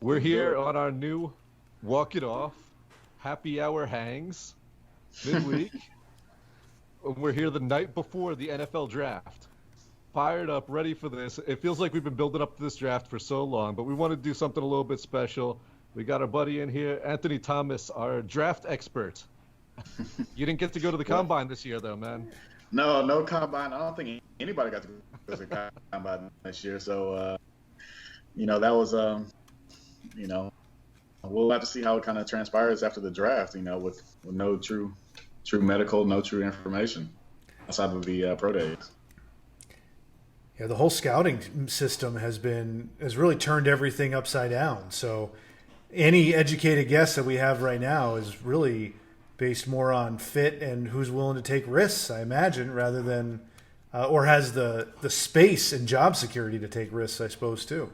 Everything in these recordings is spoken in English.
We're Let's do here it. on our new Walk It Off Happy Hour Hangs midweek. We're here the night before the NFL draft. Fired up, ready for this. It feels like we've been building up to this draft for so long, but we want to do something a little bit special. We got our buddy in here, Anthony Thomas, our draft expert. You didn't get to go to the Well, combine this year, though, man. no, no combine. I don't think anybody got to go to the combine this year. So, that was, you know, we'll have to see how it kind of transpires after the draft. With no true medical, no true information outside of the pro days. Yeah, the whole scouting system has really turned everything upside down. So any educated guess that we have right now is really based more on fit and who's willing to take risks, I imagine, rather than or has the space and job security to take risks, I suppose, too.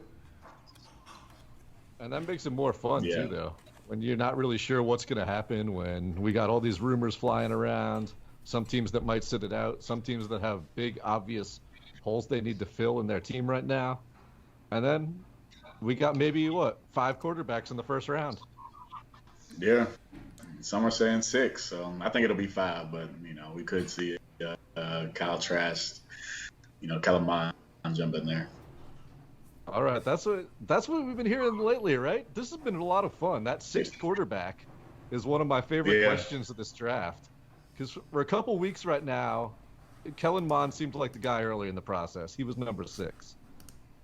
And that makes it more fun, Yeah. too, though. When you're not really sure what's going to happen, when we got all these rumors flying around, some teams that might sit it out, some teams that have big, obvious holes they need to fill in their team right now. And then we got maybe, 5 quarterbacks in the first round. Yeah, some are saying 6, so I think it'll be 5. But we could see Kyle Trask, Kellen Mond jump in there. All right, that's what we've been hearing lately, right? This has been a lot of fun. That 6th quarterback is one of my favorite Yeah. questions of this draft. Because for a couple weeks right now, Kellen Mond seemed like the guy early in the process. He was number 6.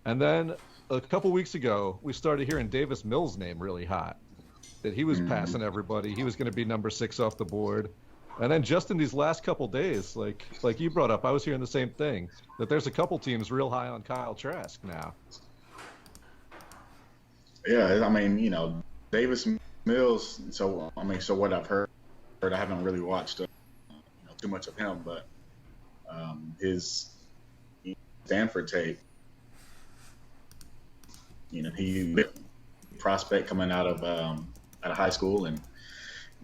And then a couple weeks ago, we started hearing Davis Mills' name really hot. That he was passing everybody. He was going to be number 6 off the board. And then just in these last couple days, like you brought up, I was hearing the same thing. That there's a couple teams real high on Kyle Trask now. Yeah, I mean, Davis Mills. So what I've heard, I haven't really watched too much of him, but his Stanford tape. He prospect coming out of high school, and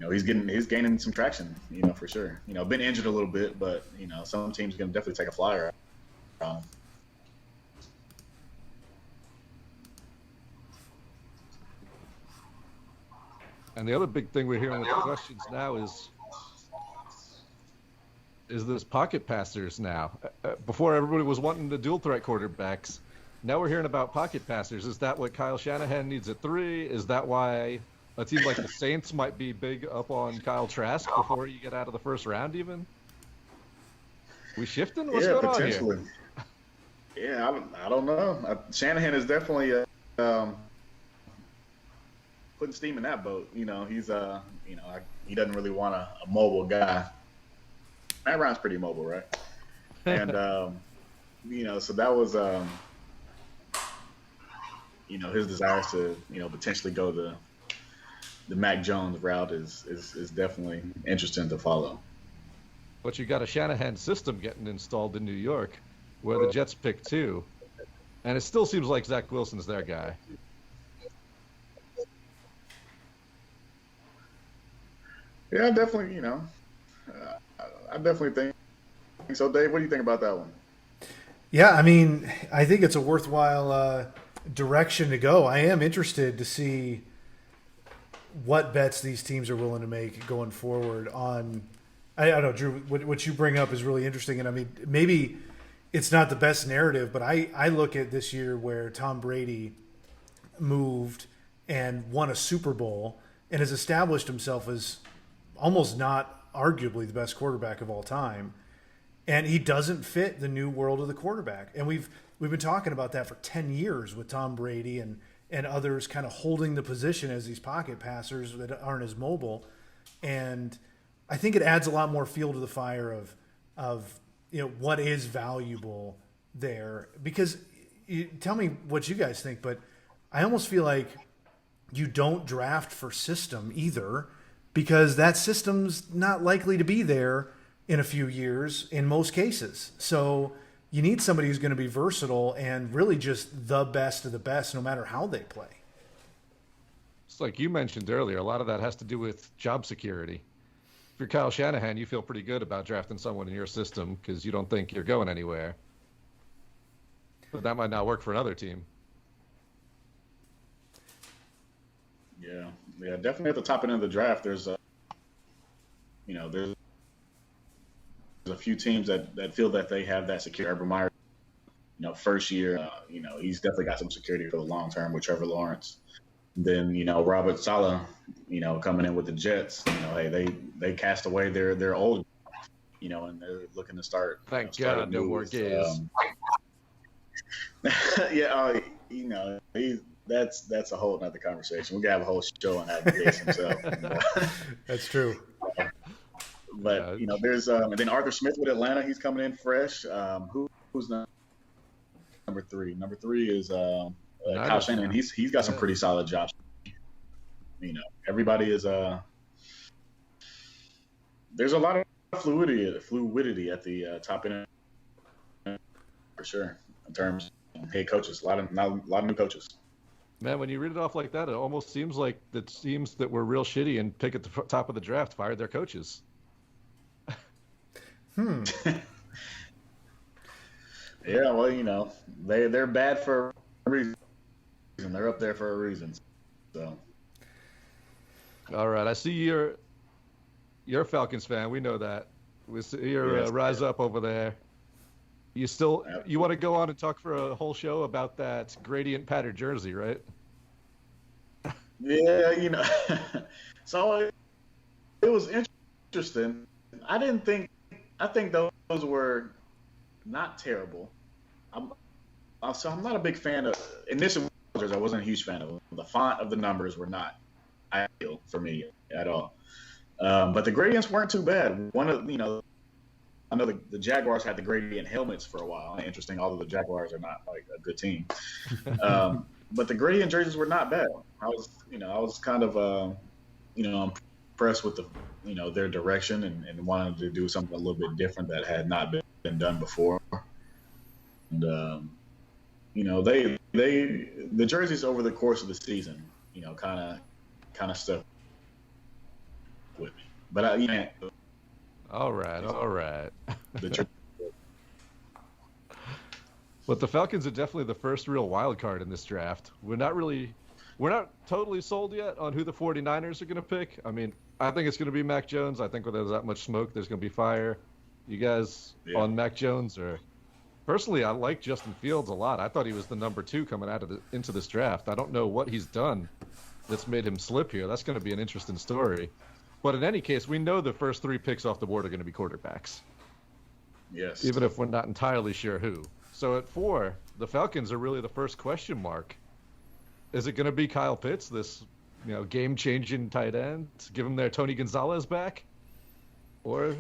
he's gaining some traction. For sure. Been injured a little bit, but some teams can definitely take a flyer. Um, And the other big thing we're hearing with the questions now is this pocket passers now. Before everybody was wanting the dual threat quarterbacks. Now we're hearing about pocket passers. Is that what Kyle Shanahan needs at 3? Is that why a team like the Saints might be big up on Kyle Trask before you get out of the first round even? We shifting? What's yeah, going on potentially. here? Yeah, I don't know. Shanahan is definitely putting steam in that boat. He's he doesn't really want a mobile guy. Matt Ryan's pretty mobile, right? And so that was his desires to potentially go the Mac Jones route is definitely interesting to follow. But you got a Shanahan system getting installed in New York where the Jets pick 2. And it still seems like Zach Wilson's their guy. Yeah, definitely. I definitely think so. Dave, what do you think about that one? Yeah, I mean, I think it's a worthwhile direction to go. I am interested to see what bets these teams are willing to make going forward on. I don't know, Drew, what you bring up is really interesting. And I mean, maybe it's not the best narrative, but I look at this year where Tom Brady moved and won a Super Bowl and has established himself as almost not arguably the best quarterback of all time. And he doesn't fit the new world of the quarterback. And we've been talking about that for 10 years with Tom Brady and others kind of holding the position as these pocket passers that aren't as mobile. And I think it adds a lot more fuel to the fire of what is valuable there. Because tell me what you guys think, but I almost feel like you don't draft for system either, because that system's not likely to be there in a few years in most cases. So you need somebody who's going to be versatile and really just the best of the best, no matter how they play. It's like you mentioned earlier, a lot of that has to do with job security. If you're Kyle Shanahan, you feel pretty good about drafting someone in your system because you don't think you're going anywhere. But that might not work for another team. Yeah, definitely at the top end of the draft. There's there's a few teams that feel that they have that security. Urban Meyer, first year, he's definitely got some security for the long term with Trevor Lawrence. Then Robert Saleh, coming in with the Jets, hey, they cast away their old, and they're looking to start. Thank start God, no more gays. Yeah, that's a whole nother conversation. We could have a whole show on that Gates himself. That's true. But there's and then Arthur Smith with Atlanta. He's coming in fresh. Who's number three? Number three is Kyle Shanahan. He's got some pretty solid jobs. Everybody is there's a lot of fluidity at the top end for sure in terms of head coaches. A lot of new coaches. Man, when you read it off like that, it almost seems like the teams that were real shitty and pick at the top of the draft fired their coaches. Yeah, well, they're bad for a reason. They're up there for a reason. So. All right, I see you're a Falcons fan. We know that. We see your rise up over there. You want to go on and talk for a whole show about that gradient pattern jersey, right? Yeah, so it was interesting. I think those were not terrible. I'm not a big fan of initial. I wasn't a huge fan of them. The font of the numbers were not ideal for me at all. But the gradients weren't too bad. I know the Jaguars had the gradient helmets for a while. Interesting, although the Jaguars are not like a good team. But the gradient jerseys were not bad. I was kind of impressed with their direction and wanted to do something a little bit different that had not been done before. And the jerseys over the course of the season, kind of stuck with me. But all right. But the Falcons are definitely the first real wild card in this draft. We're not totally sold yet on who the 49ers are going to pick. I mean, I think it's going to be Mac Jones. I think when there's that much smoke, there's going to be fire. You guys on Mac Jones or personally, I like Justin Fields a lot. I thought he was the number 2 coming into this draft. I don't know what he's done that's made him slip here. That's going to be an interesting story. But in any case, we know the first 3 picks off the board are going to be quarterbacks. Yes. Even if we're not entirely sure who. So at 4, the Falcons are really the first question mark. Is it going to be Kyle Pitts, this game-changing tight end? Give him their Tony Gonzalez back? Or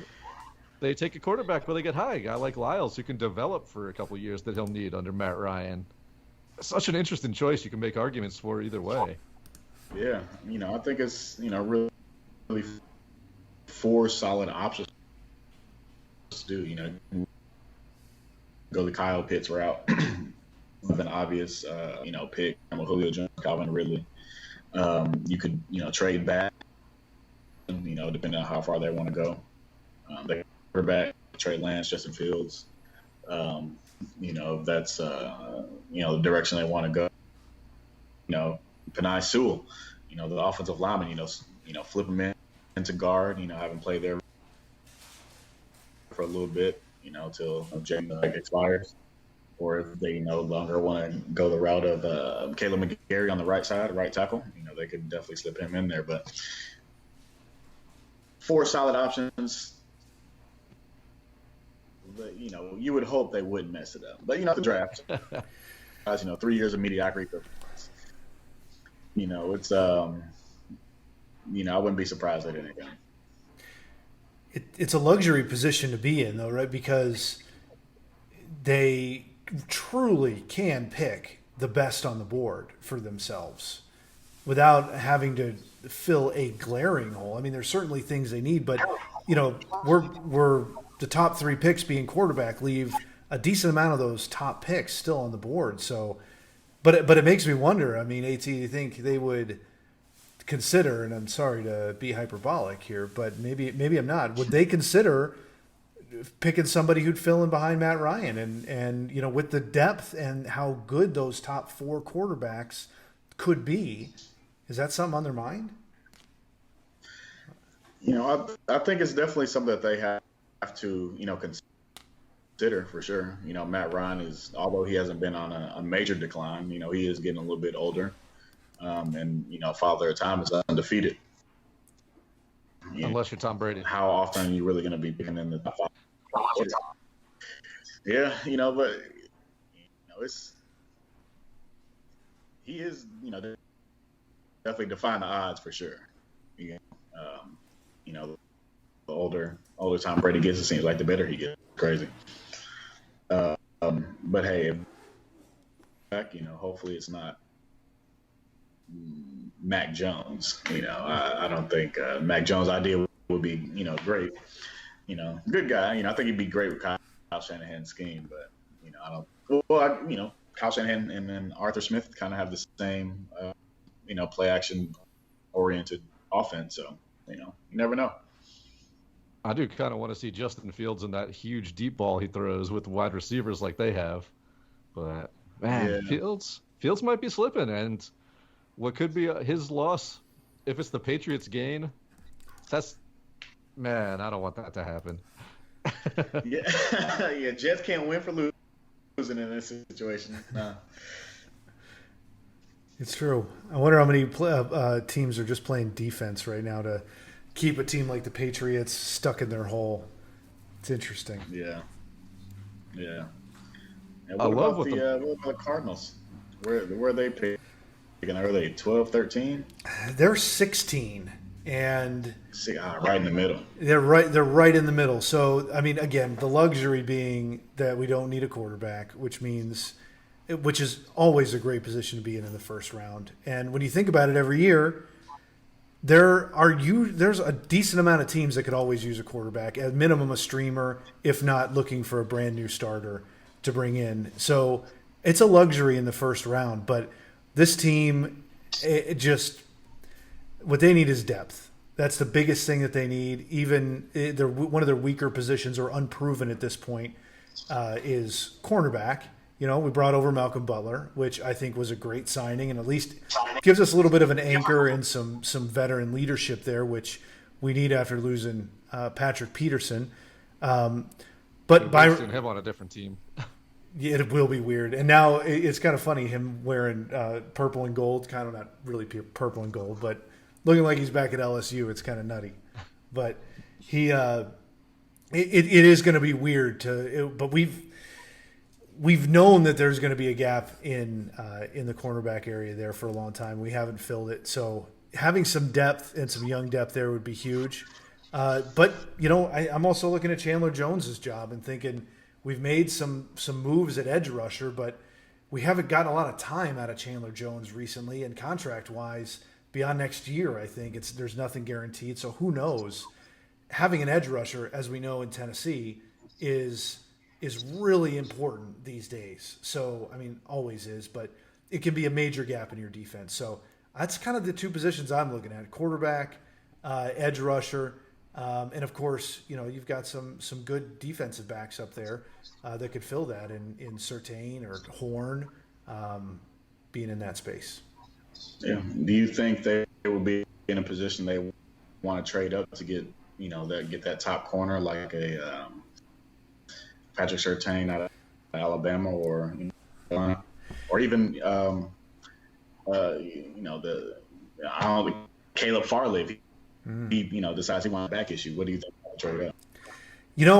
they take a quarterback where they get high, a guy like Lyles who can develop for a couple years that he'll need under Matt Ryan. Such an interesting choice. You can make arguments for either way. Yeah, I think it's really 4 solid options to do. Go the Kyle Pitts route with an obvious pick. Julio Jones, Calvin Ridley. You could trade back. Depending on how far they want to go. They quarterback, Trey Lance, Justin Fields. That's the direction they want to go. Penei Sewell, the offensive lineman, flip him into guard, have him play there for a little bit, till James expires. Or if they no longer want to go the route of Caleb McGarry on the right side, right tackle, they could definitely slip him in there. But 4 solid options. But, you would hope they wouldn't mess it up. But, the draft, 3 years of mediocrity. It's, I wouldn't be surprised at anything. It's a luxury position to be in, though, right? Because they truly can pick the best on the board for themselves without having to fill a glaring hole. I mean, there's certainly things they need, but, we're the top 3 picks being quarterback leave a decent amount of those top picks still on the board. So, but it makes me wonder. I mean, AT, you think they would consider, and I'm sorry to be hyperbolic here, but maybe I'm not. Would they consider picking somebody who'd fill in behind Matt Ryan and with the depth and how good those top 4 quarterbacks could be? Is that something on their mind? I think it's definitely something that they have to, consider for sure. Matt Ryan is, although he hasn't been on a major decline, he is getting a little bit older. And, Father Time is undefeated. Unless you're Tom Brady. How often are you really going to be picking in the top 5? Yeah, but it's he is, definitely defying the odds for sure. Yeah. The older Tom Brady gets, it seems like the better he gets. Crazy. But hey, hopefully it's not Mac Jones. I don't think Mac Jones' idea would be, great. Good guy. I think he'd be great with Kyle Shanahan's scheme, but I don't. Well, Kyle Shanahan and then Arthur Smith kind of have the same, play action oriented offense. So you never know. I do kind of want to see Justin Fields in that huge deep ball he throws with wide receivers like they have. But man, yeah. Fields might be slipping, and what could be his loss, if it's the Patriots' gain, I don't want that to happen. Yeah, Jets can't win for losing in this situation. No. It's true. I wonder how many teams are just playing defense right now to keep a team like the Patriots stuck in their hole. It's interesting. Yeah. And what about the Cardinals? Where are they picking? Are they 12, 13? They're 16, and right in the middle. They're right in the middle. So I mean, again, the luxury being that we don't need a quarterback, which is always a great position to be in the first round. And when you think about it, every year there's a decent amount of teams that could always use a quarterback, at minimum a streamer, if not looking for a brand new starter to bring in. So it's a luxury in the first round, but this team, what they need is depth. That's the biggest thing that they need. Even one of their weaker positions, or unproven at this point, is cornerback. We brought over Malcolm Butler, which I think was a great signing, and at least gives us a little bit of an anchor and some veteran leadership there, which we need after losing Patrick Peterson. But Byron him on a different team. Yeah, it will be weird. And now it's kind of funny, him wearing purple and gold, kind of not really purple and gold, but looking like he's back at LSU. It's kind of nutty. But it is going to be weird but we've known that there's going to be a gap in the cornerback area there for a long time. We haven't filled it. So having some depth and some young depth there would be huge. But, I'm also looking at Chandler Jones's job and thinking we've made some moves at edge rusher, but we haven't gotten a lot of time out of Chandler Jones recently. And contract-wise, beyond next year, I think there's nothing guaranteed. So who knows? Having an edge rusher, as we know in Tennessee, is really important these days. So, I mean, always is, but it can be a major gap in your defense. So that's kind of the two positions I'm looking at: quarterback, edge rusher, and of course, you've got some good defensive backs up there that could fill that in Surtain or Horn, being in that space. Yeah. Do you think they will be in a position they want to trade up to get that top corner, like a Patrick Surtain out of Alabama, or even Caleb Farley, if he decides he wants a back issue? What do you think about trade up?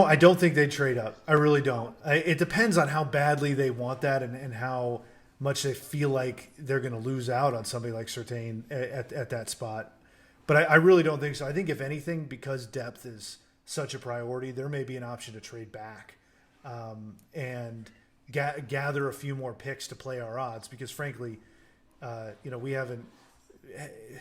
I don't think they'd trade up. I really don't. It depends on how badly they want that and how much they feel like they're going to lose out on somebody like Surtain at that spot. But I really don't think so. I think if anything, because depth is such a priority, there may be an option to trade back. And gather a few more picks to play our odds, because frankly, we haven't.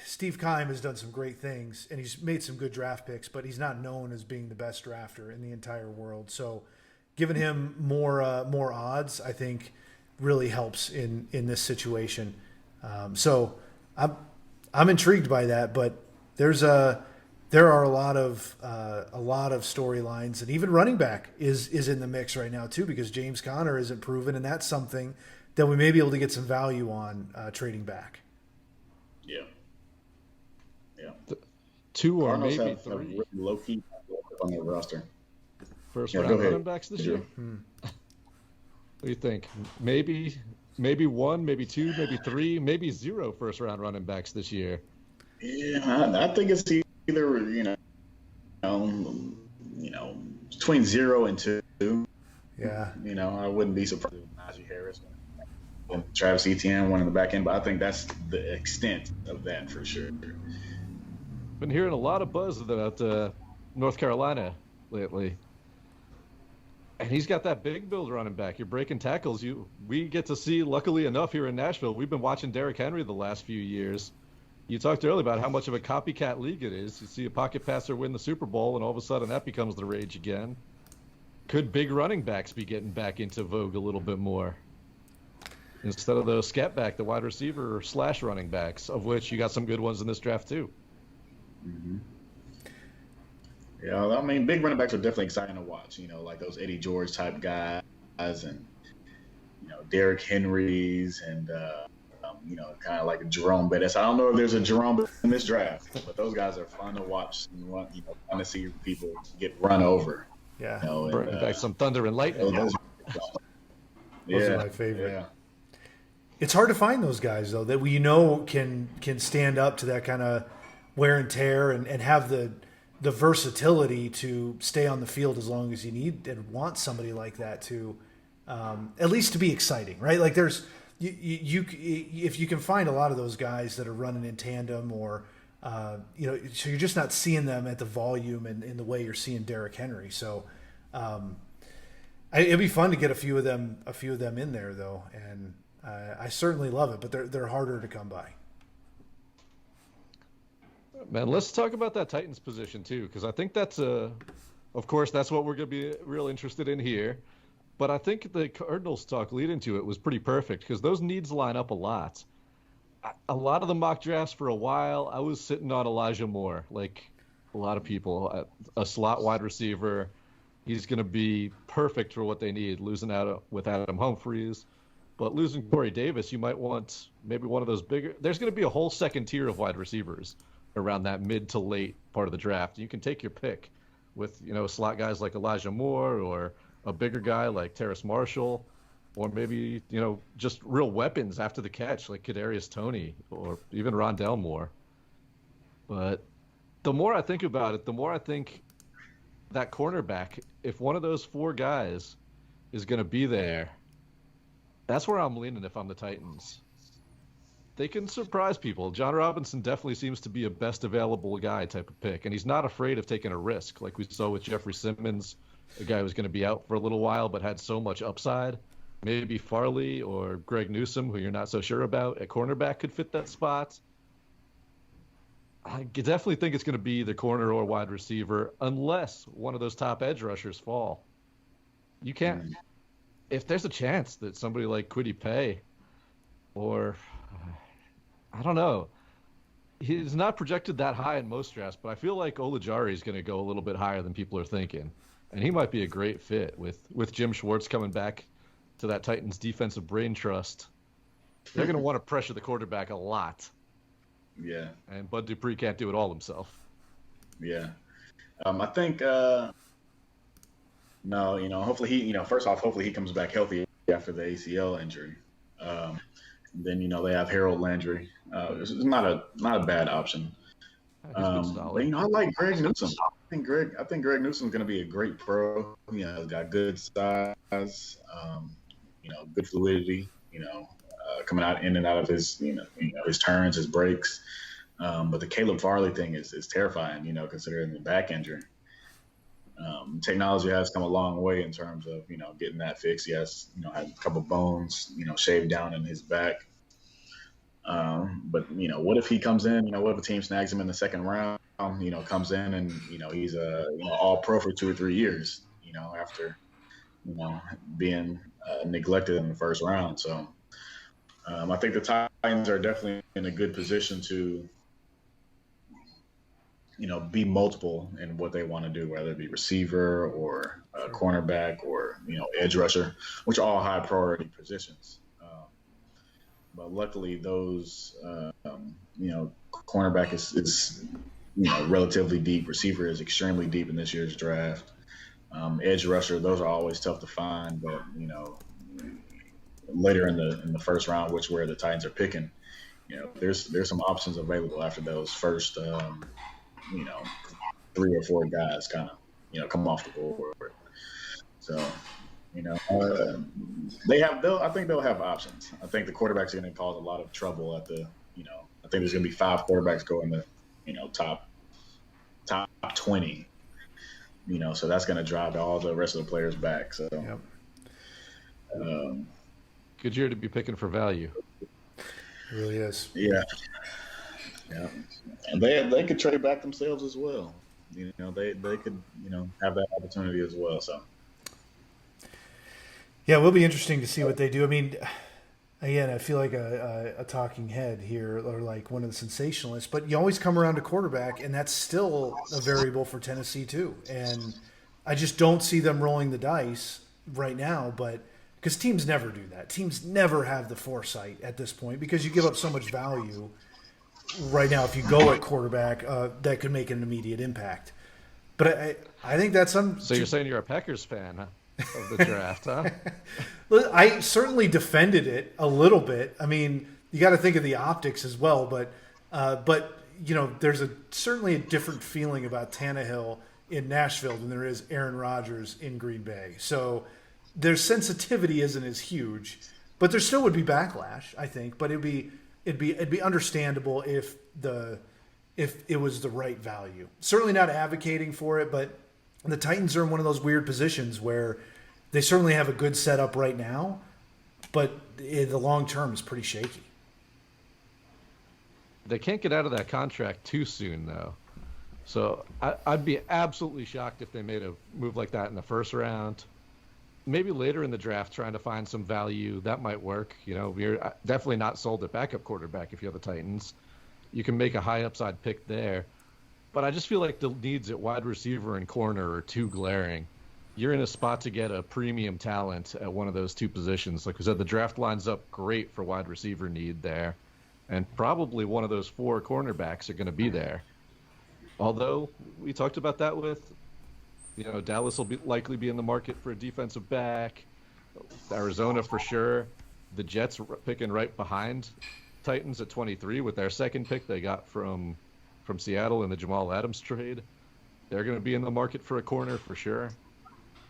Steve Keim has done some great things, and he's made some good draft picks, but he's not known as being the best drafter in the entire world. So, giving him more odds, I think, really helps in this situation. So, I'm intrigued by that, but there are a lot of storylines, and even running back is in the mix right now too, because James Conner isn't proven, and that's something that we may be able to get some value on trading back. Yeah, Yeah. 2 or Cardinals maybe have 3 really low key on their roster. first Yeah, round go ahead, running backs this year. Hmm. What do you think? Maybe 1, maybe 2, maybe 3, maybe 0 first round running backs this year. Yeah, I think it's either you know, between 0 and 2. Yeah. I wouldn't be surprised if Najee Harris and Travis Etienne went in the back end, but I think that's the extent of that for sure. Been hearing a lot of buzz about North Carolina lately. And he's got that big build running back. You're breaking tackles. We get to see, luckily enough, here in Nashville, we've been watching Derrick Henry the last few years. You talked earlier about how much of a copycat league it is. You see a pocket passer win the Super Bowl, and all of a sudden that becomes the rage again. Could big running backs be getting back into vogue a little bit more? Instead of those scat back, the wide receiver / running backs, of which you got some good ones in this draft too. Mm-hmm. Yeah, I mean, big running backs are definitely exciting to watch. Like those Eddie George type guys, and Derrick Henrys, and kind of like a Jerome Bettis. I don't know if there's a Jerome Bettis in this draft, but those guys are fun to watch and fun to see people get run over. Yeah. Bring back some thunder and lightning. Those are my favorite. Yeah. It's hard to find those guys though that can stand up to that kind of wear and tear and have the versatility to stay on the field as long as you need and want somebody like that to at least to be exciting, right? Like there's if you can find a lot of those guys that are running in tandem or so you're just not seeing them at the volume and in the way you're seeing Derrick Henry. So it'd be fun to get a few of them in there though, and I certainly love it, but they're harder to come by. Man, let's talk about that Titans position too, because I think that's of course, that's what we're going to be real interested in here. But I think the Cardinals talk lead into it was pretty perfect because those needs line up a lot. A lot of the mock drafts for a while, I was sitting on Elijah Moore, like a lot of people, a slot wide receiver. He's going to be perfect for what they need, losing out with Adam Humphries. But losing Corey Davis, you might want maybe one of those bigger. There's going to be a whole second tier of wide receivers around that mid to late part of the draft. You can take your pick with, slot guys like Elijah Moore or a bigger guy like Terrace Marshall, or maybe, just real weapons after the catch like Kadarius Toney or even Rondell Moore. But the more I think about it, the more I think that cornerback, if one of those 4 guys is going to be there, that's where I'm leaning if I'm the Titans. They can surprise people. John Robinson definitely seems to be a best available guy type of pick, and he's not afraid of taking a risk like we saw with Jeffrey Simmons, a guy who was going to be out for a little while but had so much upside. Maybe Farley or Greg Newsome, who you're not so sure about, at cornerback could fit that spot. I definitely think it's going to be the corner or wide receiver unless one of those top edge rushers fall. You can't – if there's a chance that somebody like Kwity Paye or – I don't know. He's not projected that high in most drafts, but I feel like Olajari is going to go a little bit higher than people are thinking. And he might be a great fit with Jim Schwartz coming back to that Titans defensive brain trust. They're going to want to pressure the quarterback a lot. Yeah. And Bud Dupree can't do it all himself. Yeah. I think, hopefully he, first off, hopefully he comes back healthy after the ACL injury. Then they have Harold Landry. It's not a bad option. He's good solid. But I like Greg Newsome. I think Greg Newsome's going to be a great pro. He's got good size, good fluidity. Coming out in and out of his his turns, his breaks. But the Caleb Farley thing is terrifying. Considering the back injury. Technology has come a long way in terms of getting that fixed. He has had a couple bones shaved down in his back. But what if he comes in? What if a team snags him in the second round? Comes in and he's a all pro for 2 or 3 years. After being neglected in the first round. So I think the Titans are definitely in a good position to be multiple in what they want to do, whether it be receiver or cornerback or, edge rusher, which are all high priority positions. But luckily those, cornerback is relatively deep. Receiver is extremely deep in this year's draft. Edge rusher, those are always tough to find, but later in the first round, where the Titans are picking, there's some options available after those first 3 or 4 guys kind of come off the board. So I think they'll have options. I think the quarterbacks are going to cause a lot of trouble at the I think there's going to be 5 quarterbacks go in the top 20. So that's going to drive all the rest of the players back. So, good year to be picking for value. It really is. Yeah. And they could trade back themselves as well. They could have that opportunity as well. So. Yeah, it will be interesting to see what they do. I mean, again, I feel like a talking head here, or like one of the sensationalists, but you always come around to quarterback, and that's still a variable for Tennessee too. And I just don't see them rolling the dice right now, but because teams never do that. Teams never have the foresight at this point because you give up so much value right now if you go at quarterback that could make an immediate impact. But I think that's some. So you're saying you're a Packers fan, huh? Of the draft, huh? I certainly defended it a little bit. I mean, you got to think of the optics as well, but there's certainly a different feeling about Tannehill in Nashville than there is Aaron Rodgers in Green Bay. So their sensitivity isn't as huge, but there still would be backlash, I think. But it'd be understandable if it was the right value. Certainly not advocating for it, but the Titans are in one of those weird positions where they certainly have a good setup right now, but the long term is pretty shaky. They can't get out of that contract too soon, though. So I'd be absolutely shocked if they made a move like that in the first round. Maybe later in the draft, trying to find some value, that might work. We're definitely not sold at backup quarterback if you're the Titans. You can make a high upside pick there. But I just feel like the needs at wide receiver and corner are too glaring. You're in a spot to get a premium talent at one of those 2 positions. Like we said, the draft lines up great for wide receiver need there. And probably one of those 4 cornerbacks are going to be there. Although we talked about that with, Dallas will likely be in the market for a defensive back. Arizona for sure. The Jets picking right behind Titans at 23 with their second pick they got from Seattle in the Jamal Adams trade. They're going to be in the market for a corner for sure.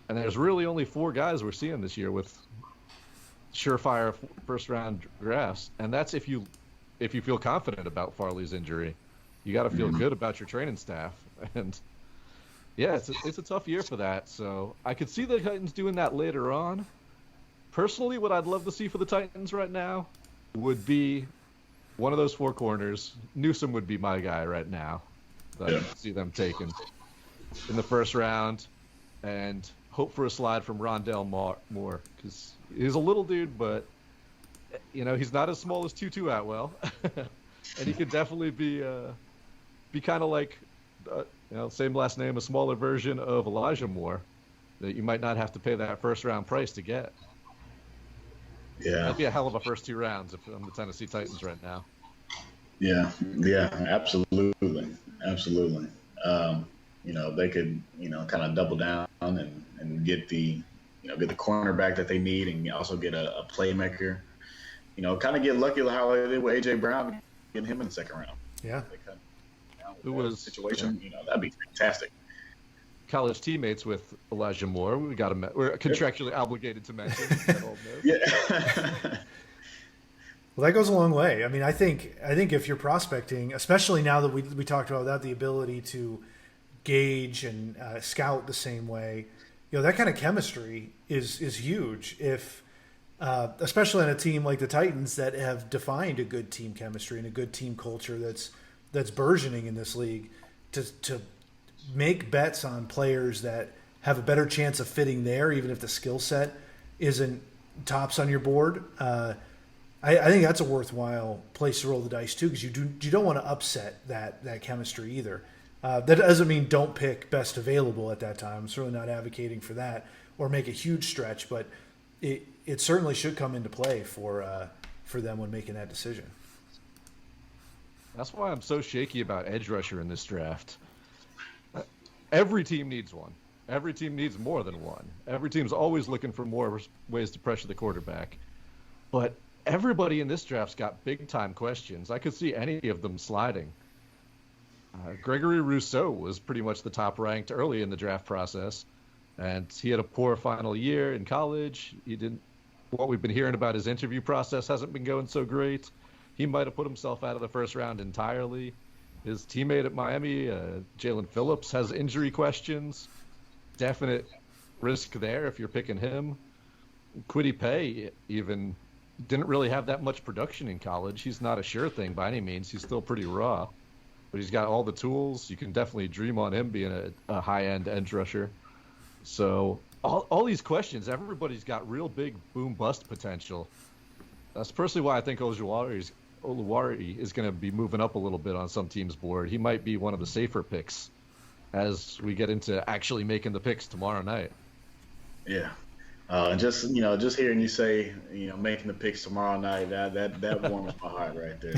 And there's really only 4 guys we're seeing this year with surefire first-round drafts, and that's if you feel confident about Farley's injury. You got to feel good about your training staff, and yeah, it's a tough year for that. So I could see the Titans doing that later on. Personally, what I'd love to see for the Titans right now would be one of those 4 corners. Newsome would be my guy right now. I see them taking in the first round, and hope for a slide from Rondell Moore, because he's a little dude, but he's not as small as Tutu Atwell, and he could definitely be kind of like same last name, a smaller version of Elijah Moore that you might not have to pay that first round price to get. Yeah, that'd be a hell of a first 2 rounds if I'm the Tennessee Titans right now. Yeah, absolutely. They could, kind of double down and get the cornerback that they need, and also get a playmaker. Kind of get lucky how they did with AJ Brown, getting him in the second round. Yeah, it was situation. That'd be fantastic. College teammates with Elijah Moore. We're contractually obligated to mention. Yeah. Well, that goes a long way. I mean, I think if you're prospecting, especially now that we talked about that, the ability to gauge and scout the same way, that kind of chemistry is huge. If especially on a team like the Titans that have defined a good team chemistry and a good team culture that's burgeoning in this league, to make bets on players that have a better chance of fitting there, even if the skill set isn't tops on your board. I think that's a worthwhile place to roll the dice too, because you don't want to upset that chemistry either. That doesn't mean don't pick best available at that time. I'm certainly not advocating for that or make a huge stretch, but it certainly should come into play for them when making that decision. That's why I'm so shaky about edge rusher in this draft. Every team needs one. Every team needs more than one. Every team's always looking for more ways to pressure the quarterback. But everybody in this draft's got big-time questions. I could see any of them sliding. Gregory Rousseau was pretty much the top-ranked early in the draft process, and he had a poor final year in college. What we've been hearing about his interview process hasn't been going so great. He might have put himself out of the first round entirely. His teammate at Miami, Jalen Phillips, has injury questions. Definite risk there if you're picking him. Kwity Paye even didn't really have that much production in college. He's not a sure thing by any means. He's still pretty raw. But he's got all the tools. You can definitely dream on him being a high-end edge rusher. So all these questions, everybody's got real big boom-bust potential. That's personally why I think Oluwari is going to be moving up a little bit on some teams' board. He might be one of the safer picks as we get into actually making the picks tomorrow night. Yeah. And just hearing you say, making the picks tomorrow night, that warms my heart right there.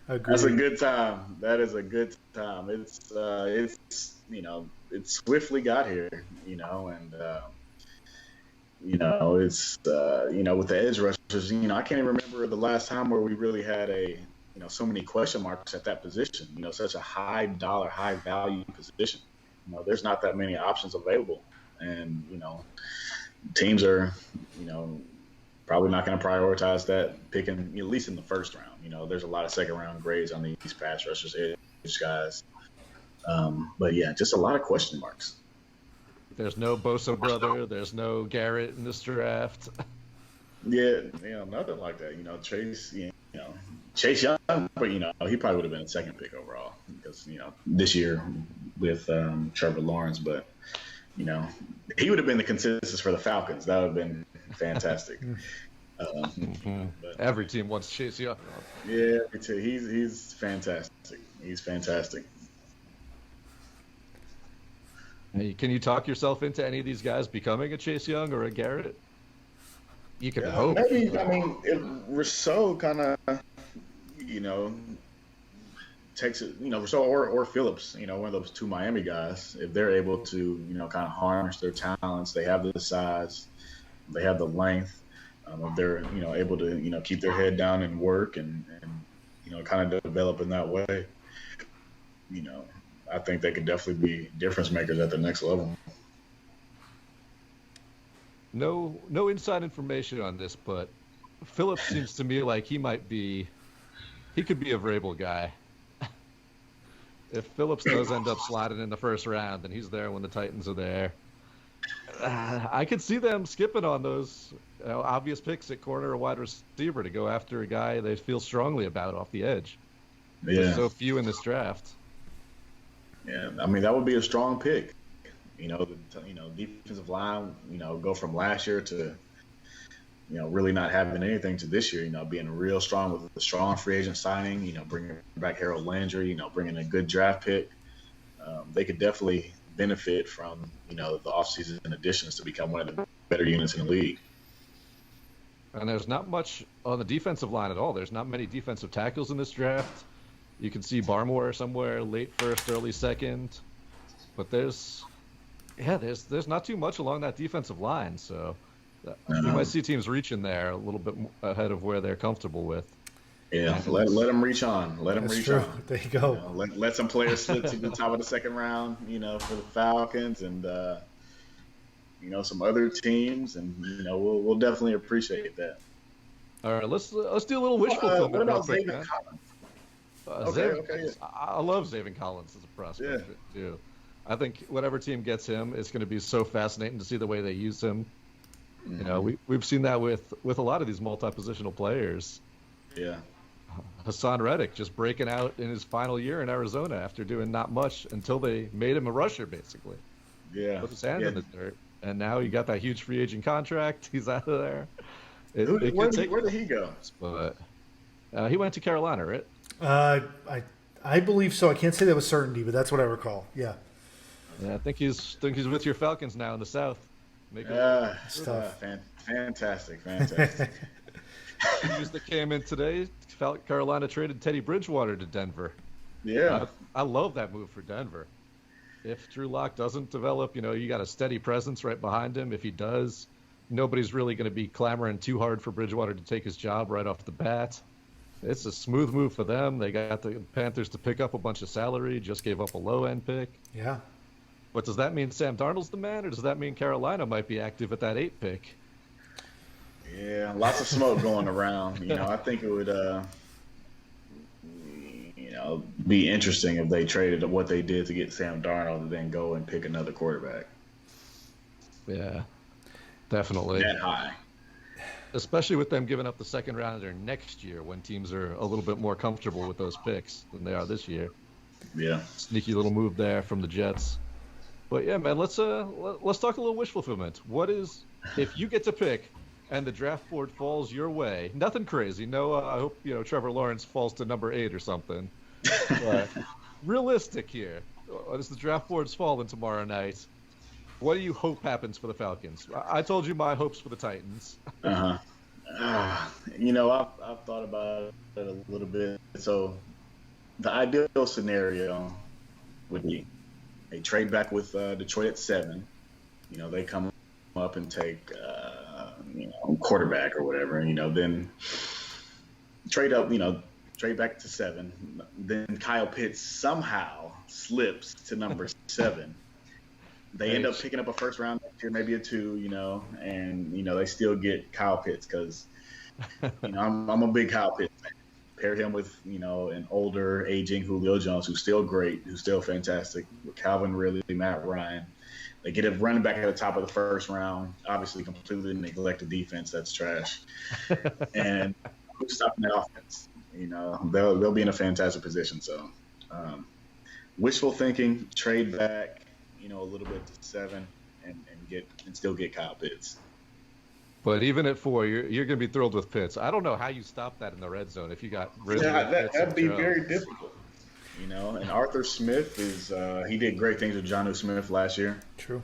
That's a good time. That is a good time. It's it swiftly got here, and it's with the edge rushers, I can't even remember the last time where we really had so many question marks at that position. Such a high dollar, high value position. There's not that many options available, and teams are, probably not going to prioritize that picking, at least in the first round. There's a lot of second round grades on these pass rushers, edge guys. But yeah, just a lot of question marks. There's no Bosa brother. There's no Garrett in this draft. Yeah, nothing like that. Chase Young, but he probably would have been a second pick overall because this year with Trevor Lawrence, but he would have been the consensus for the Falcons. That would have been fantastic. But, every team wants Chase Young. Yeah, he's fantastic. He's fantastic. Hey, can you talk yourself into any of these guys becoming a Chase Young or a Garrett? You can hope. Maybe, if Rousseau kind of, takes it, Rousseau or Phillips, one of those two Miami guys, if they're able to, kind of harness their talents, they have the size, they have the length, if they're, able to, keep their head down and work and kind of develop in that way, I think they could definitely be difference makers at the next level. No inside information on this, but Phillips seems to me like he could be a Vrabel guy. If Phillips does end up sliding in the first round, then he's there when the Titans are there. I could see them skipping on those obvious picks at corner or wide receiver to go after a guy they feel strongly about off the edge. Yeah. There's so few in this draft. Yeah, that would be a strong pick. Defensive line, go from last year to, really not having anything to this year, being real strong with a strong free agent signing, bringing back Harold Landry, bringing a good draft pick. They could definitely benefit from, the offseason additions to become one of the better units in the league. And there's not much on the defensive line at all. There's not many defensive tackles in this draft. You can see Barmore somewhere late first, early second. But there's not too much along that defensive line. So we might see teams reaching there a little bit ahead of where they're comfortable with. Yeah, let them reach on. Let them That's reach true. on. There you go. Let some players slip to the top of the second round, for the Falcons and, some other teams. And, we'll definitely appreciate that. All right, let's do a little wishful thinking. What about real quick, Zaven Collins? Okay. I love Zaven Collins as a prospect too. I think whatever team gets him, it's going to be so fascinating to see the way they use him. Mm-hmm. We've seen that with a lot of these multi-positional players. Yeah. Hassan Reddick just breaking out in his final year in Arizona after doing not much until they made him a rusher, basically. Yeah. Put his hand in the dirt. And now he got that huge free agent contract. He's out of there. Where did he go? But he went to Carolina, right? I believe so. I can't say that with certainty, but that's what I recall. Yeah. Yeah, I think he's with your Falcons now in the South. Stuff. Fantastic. News that came in today Carolina traded Teddy Bridgewater to Denver. Yeah. I love that move for Denver. If Drew Lock doesn't develop, you got a steady presence right behind him. If he does, nobody's really going to be clamoring too hard for Bridgewater to take his job right off the bat. It's a smooth move for them. They got the Panthers to pick up a bunch of salary, just gave up a low-end pick. Yeah. But does that mean Sam Darnold's the man, or does that mean Carolina might be active at that 8 pick? Yeah, lots of smoke going around. I think it would, be interesting if they traded what they did to get Sam Darnold and then go and pick another quarterback. Yeah, definitely. That high. Especially with them giving up the second rounder next year when teams are a little bit more comfortable with those picks than they are this year. Yeah. Sneaky little move there from the Jets. But yeah, man, let's talk a little wish fulfillment. What is, if you get to pick and the draft board falls your way, nothing crazy. No, I hope Trevor Lawrence falls to number 8 or something. But realistic here. As the draft board's falling tomorrow night, what do you hope happens for the Falcons? I told you my hopes for the Titans. I've thought about it a little bit. So the ideal scenario would be they trade back with Detroit at 7. They come up and take quarterback or whatever. Then trade up. Trade back to 7. Then Kyle Pitts somehow slips to number 7. They end up picking up a first round next year, maybe a 2, and they still get Kyle Pitts because I'm a big Kyle Pitts fan. Pair him with an older, aging Julio Jones, who's still great, who's still fantastic, with Calvin Ridley, Matt Ryan. They get a running back at the top of the first round. Obviously, completely neglected defense. That's trash. And who's stopping that offense? They'll be in a fantastic position. So, wishful thinking, trade back, a little bit to 7, and still get Kyle Pitts. But even at 4, you're going to be thrilled with Pitts. I don't know how you stop that in the red zone if you got Ridley. Yeah, that'd be very difficult. And Arthur Smith he did great things with Jonnu Smith last year. True.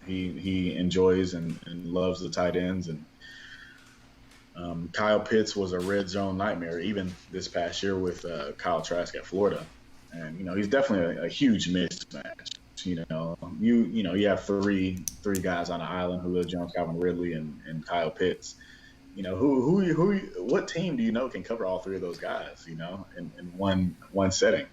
He enjoys and loves the tight ends, and Kyle Pitts was a red zone nightmare even this past year with Kyle Trask at Florida, and he's definitely a huge mismatch. You have three guys on the island: Julio Jones, Calvin Ridley, and Kyle Pitts. What team do can cover all 3 of those guys? In one setting.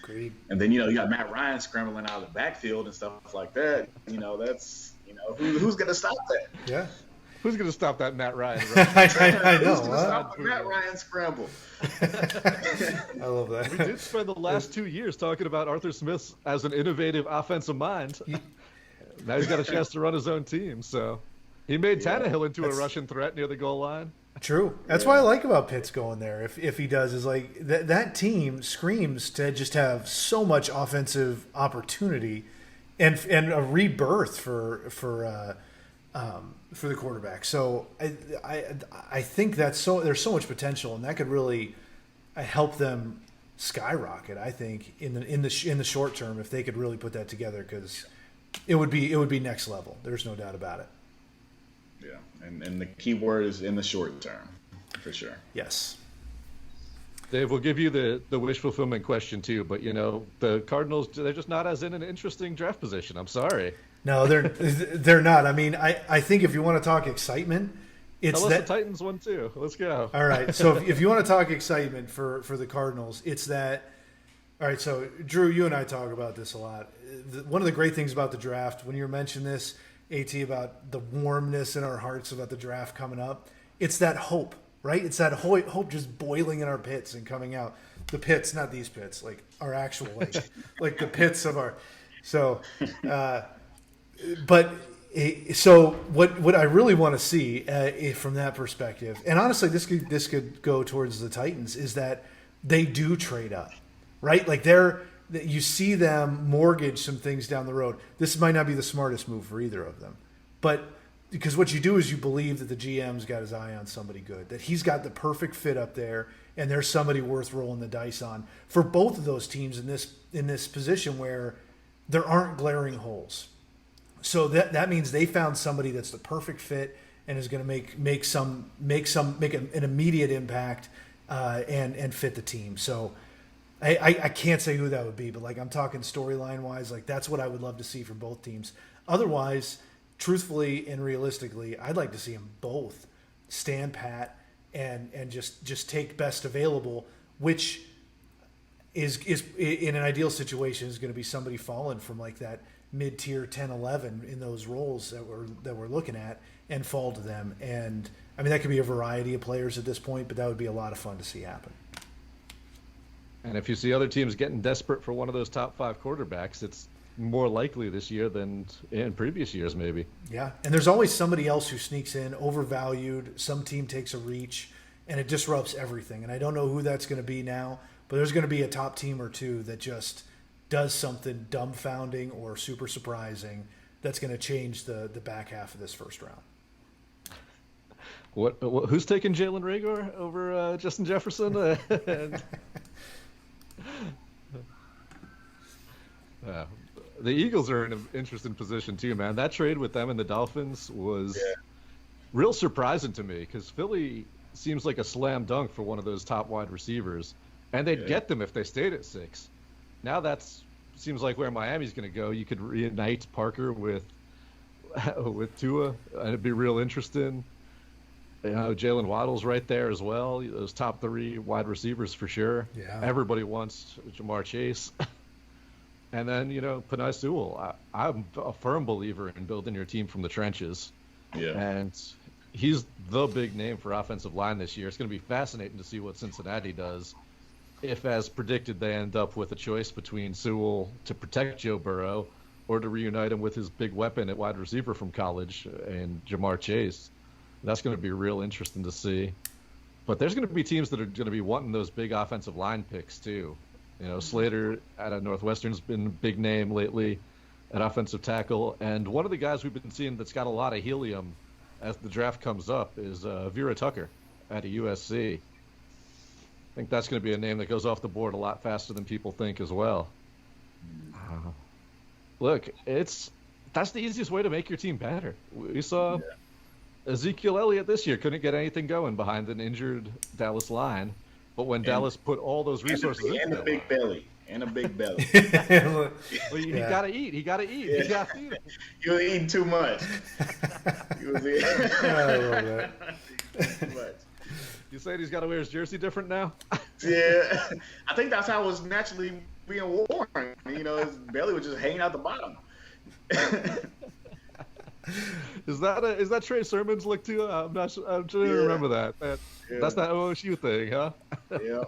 Agreed. And then you got Matt Ryan scrambling out of the backfield and stuff like that. That's who's going to stop that? Yeah. Who's going to stop that Matt Ryan? I know. Who's going to stop the Matt Ryan scramble? I love that. We did spend the last 2 years talking about Arthur Smith as an innovative offensive mind. Now he's got a chance to run his own team. So he made Tannehill into a Russian threat near the goal line. True. That's what I like about Pitts going there. If he does, is like that team screams to just have so much offensive opportunity and a rebirth for the quarterback. So I think there's so much potential, and that could really help them skyrocket. I think in the short term, if they could really put that together, because it would be next level. There's no doubt about it. Yeah, and the key word is in the short term, for sure. Yes. Dave, we'll give you the wish fulfillment question too, but the Cardinals, they're just not as in an interesting draft position. I'm sorry. No, they're not. I mean, I think if you want to talk excitement, it's Tell us that the Titans one too. Let's go. All right. So if you want to talk excitement for the Cardinals, it's that. All right. So Drew, you and I talk about this a lot. One of the great things about the draft, when you mentioned this, AT, about the warmness in our hearts about the draft coming up, it's that hope, right? It's that hope just boiling in our pits and coming out. The pits, not these pits, like our actual, like the pits of our. So, so what I really want to see from that perspective, and honestly, this could go towards the Titans, is that they do trade up, right? Like you see them mortgage some things down the road. This might not be the smartest move for either of them, but because what you do is you believe that the GM's got his eye on somebody good, that he's got the perfect fit up there, and there's somebody worth rolling the dice on for both of those teams in this position where there aren't glaring holes. So that means they found somebody that's the perfect fit and is going to make an immediate impact and fit the team. So I can't say who that would be, but like I'm talking storyline wise, like that's what I would love to see from both teams. Otherwise, truthfully and realistically, I'd like to see them both stand pat and just take best available, which is in an ideal situation is going to be somebody falling from like that mid-tier 10-11 in those roles that we're looking at and fall to them. And I mean that could be a variety of players at this point, but that would be a lot of fun to see happen. And if you see other teams getting desperate for one of those top 5 quarterbacks, it's more likely this year than in previous years, maybe. Yeah, and there's always somebody else who sneaks in, overvalued. Some team takes a reach, and it disrupts everything. And I don't know who that's going to be now, but there's going to be a top team or two that just does something dumbfounding or super surprising that's going to change the back half of this first round. Who's taking Jalen Reagor over Justin Jefferson? The Eagles are in an interesting position too, man. That trade with them and the Dolphins was real surprising to me because Philly seems like a slam dunk for one of those top wide receivers, and they'd get them if they stayed at 6. Now seems like where Miami's going to go. You could reunite Parker with Tua, and it'd be real interesting. You know, Jalen Waddle's right there as well. Those top 3 wide receivers for sure. Yeah. Everybody wants Jamar Chase. And then, you know, Penei Sewell. I'm a firm believer in building your team from the trenches. Yeah. And he's the big name for offensive line this year. It's going to be fascinating to see what Cincinnati does. If, as predicted, they end up with a choice between Sewell to protect Joe Burrow or to reunite him with his big weapon at wide receiver from college and Jamar Chase. That's going to be real interesting to see. But there's going to be teams that are going to be wanting those big offensive line picks too. You know, Slater out of Northwestern's been a big name lately at offensive tackle. And one of the guys we've been seeing that's got a lot of helium as the draft comes up is Vera Tucker out of USC. I think that's going to be a name that goes off the board a lot faster than people think as well. Look, that's the easiest way to make your team better. We saw Ezekiel Elliott this year couldn't get anything going behind an injured Dallas line. But when Dallas put all those resources into a big belly. And a big belly. Well, he got to eat. He got to eat. Yeah. He got to eat. You were eating too much. You was eating I love that. too much. You saying he's got to wear his jersey different now? Yeah. I think that's how it was naturally being worn. You know, his belly was just hanging out the bottom. Is that Trey Sermon's look too? I'm not sure. I'm trying to remember that. That's that OSU thing, huh? Yeah.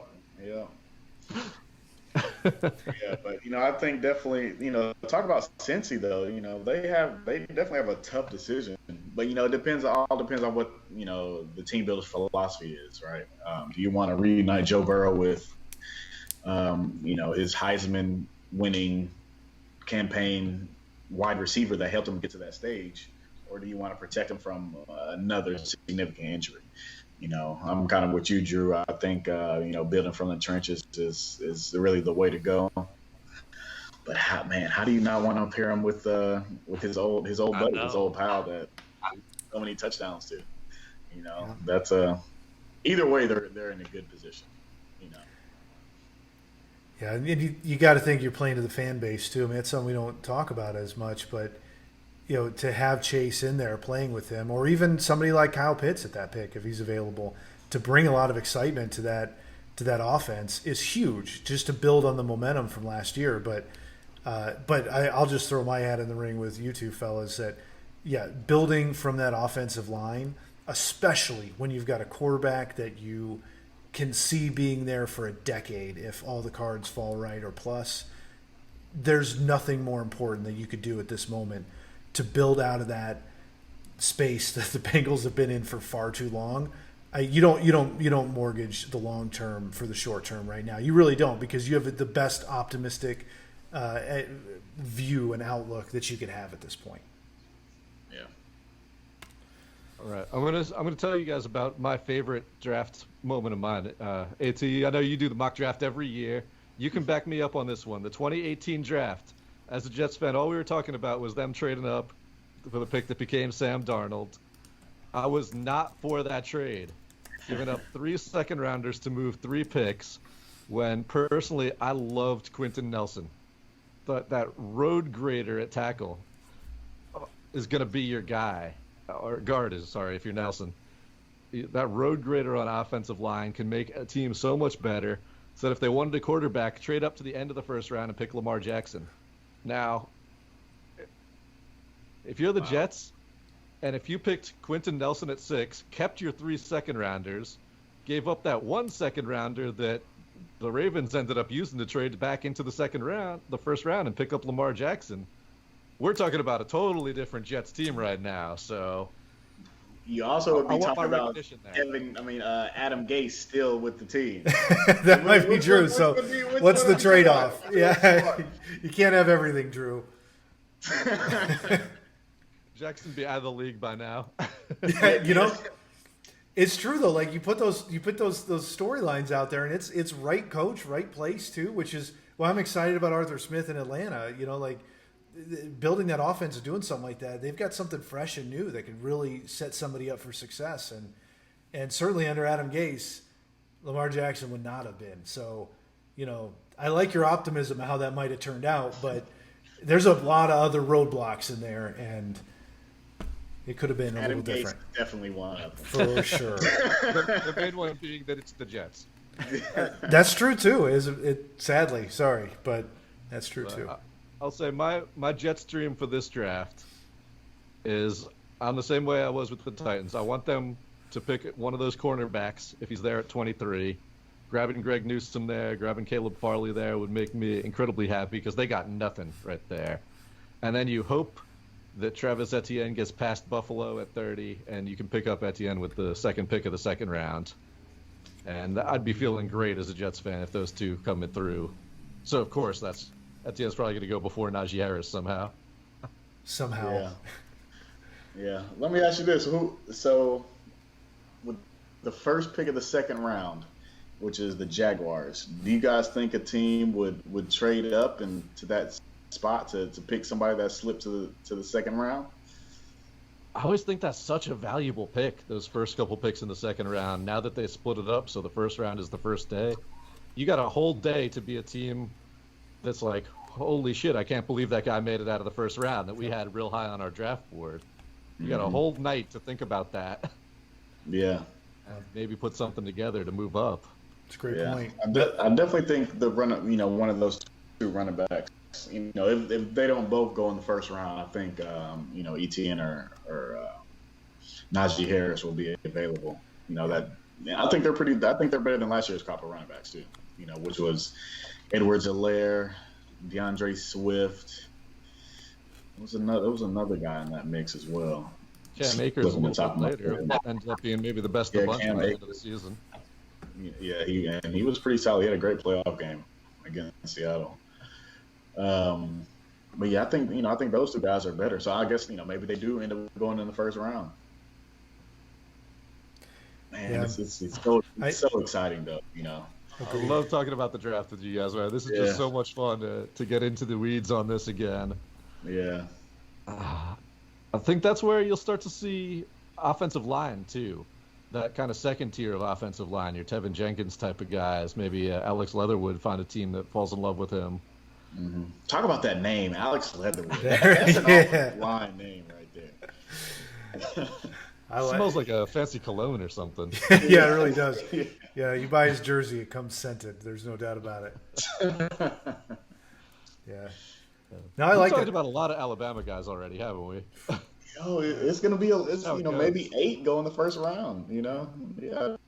Yeah, but you know, I think definitely, you know, talk about Cincy though. You know, they definitely have a tough decision. But you know, it all depends on what, you know, the team builder's philosophy is, right? Do you want to reunite Joe Burrow with, you know, his Heisman winning campaign wide receiver that helped him get to that stage, or do you want to protect him from another significant injury? You know, I'm kind of with you, Drew. I think you know, building from the trenches is really the way to go. But how do you not want to pair him with his old buddy, his old pal that so many touchdowns to? You know, that's either way they're in a good position. You know. Yeah, and you got to think you're playing to the fan base too. I mean, that's something we don't talk about as much, but you know, to have Chase in there playing with him, or even somebody like Kyle Pitts at that pick if he's available, to bring a lot of excitement to that offense is huge. Just to build on the momentum from last year, but I'll just throw my hat in the ring with you two fellas that building from that offensive line, especially when you've got a quarterback that you can see being there for a decade if all the cards fall right or plus. There's nothing more important that you could do at this moment to build out of that space that the Bengals have been in for far too long. You don't mortgage the long term for the short term right now. You really don't, because you have the best optimistic view and outlook that you could have at this point. Yeah. All right, I'm gonna tell you guys about my favorite draft moment of mine. AT, I know you do the mock draft every year. You can back me up on this one. The 2018 draft. As a Jets fan, all we were talking about was them trading up for the pick that became Sam Darnold. I was not for that trade. giving up 3 second rounders to move 3 picks when personally I loved Quentin Nelson. Thought that road grader at tackle is going to be your guy. Or guard is, sorry, if you're Nelson. That road grader on offensive line can make a team so much better. So that if they wanted a quarterback, trade up to the end of the first round and pick Lamar Jackson. Now, if you're the Jets, and if you picked Quentin Nelson at 6, kept your 3 second rounders, gave up that 1 second rounder that the Ravens ended up using to trade back into the first round, and pick up Lamar Jackson, we're talking about a totally different Jets team right now. So you also would be talking about Adam Gase still with the team. That might be true. So what's the trade-off? Yeah, you can't have everything, Drew. Jackson be out of the league by now. Yeah, it's true though. Like you put those storylines out there, and it's right coach, right place too. Which is I'm excited about Arthur Smith in Atlanta. Building that offense and doing something like that, they've got something fresh and new that could really set somebody up for success. And certainly under Adam Gase, Lamar Jackson would not have been. So, I like your optimism of how that might have turned out, but there's a lot of other roadblocks in there, and it could have been a little different. Adam Gase definitely one of them. For sure. The main one being that it's the Jets. That's true too. Sadly, sorry, but that's true too. I'll say my Jets dream for this draft is I'm the same way I was with the Titans. I want them to pick one of those cornerbacks if he's there at 23. Grabbing Greg Newsome there, grabbing Caleb Farley there would make me incredibly happy because they got nothing right there. And then you hope that Travis Etienne gets past Buffalo at 30, and you can pick up Etienne with the second pick of the second round. And I'd be feeling great as a Jets fan if those two come through. So, of course, Etienne's probably going to go before Najee Harris somehow. Yeah. Let me ask you this. So, with the first pick of the second round, which is the Jaguars, do you guys think a team would trade up and to that spot to pick somebody that slipped to the second round? I always think that's such a valuable pick, those first couple picks in the second round, now that they split it up so the first round is the first day. You got a whole day to be a team that's like, holy shit, I can't believe that guy made it out of the first round that we had real high on our draft board. You got a whole night to think about that. Yeah. And maybe put something together to move up. It's a great point. I definitely think one of those two running backs, if they don't both go in the first round, I think, Etienne or Najee Harris will be available. I think they're better than last year's crop of running backs too, which was Edwards-Helaire, DeAndre Swift. There was another guy in that mix as well. Cam Akers a little bit later ended up being maybe the best of bunch by the end of the season. Yeah, he was pretty solid. He had a great playoff game against Seattle. But yeah, I think those two guys are better. So I guess maybe they do end up going in the first round. Man, yeah. It's so exciting though. I love talking about the draft with you guys. Right, this is just so much fun to get into the weeds on this again. Yeah. I think that's where you'll start to see offensive line too. That kind of second tier of offensive line, your Tevin Jenkins type of guys. Maybe Alex Leatherwood find a team that falls in love with him. Mm-hmm. Talk about that name, Alex Leatherwood. That's an offensive line name right there. Smells like a fancy cologne or something. Yeah, it really does. Yeah, you buy his jersey, it comes scented. There's no doubt about it. Yeah. No, I like it. We've talked about a lot of Alabama guys already, haven't we? It's going to be maybe 8 go in the first round. Yeah,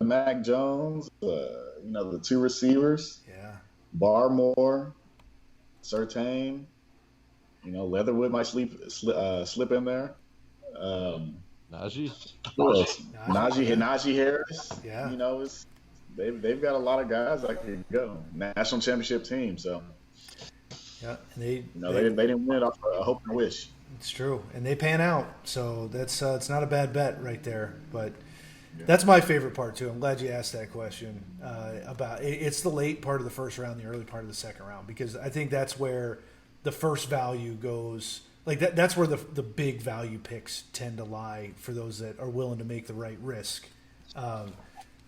Mac Jones. The 2 receivers. Yeah. Barmore, Surtain. Leatherwood might slip in there. Najee. Najee Harris. Yeah. They've got a lot of guys that could go. National championship team. So. Yeah, they didn't win it off a hope and wish. It's true, and they pan out, so that's it's not a bad bet right there. But that's my favorite part too. I'm glad you asked that question about it's the late part of the first round, the early part of the second round, because I think that's where the first value goes. Like that's where the big value picks tend to lie for those that are willing to make the right risk.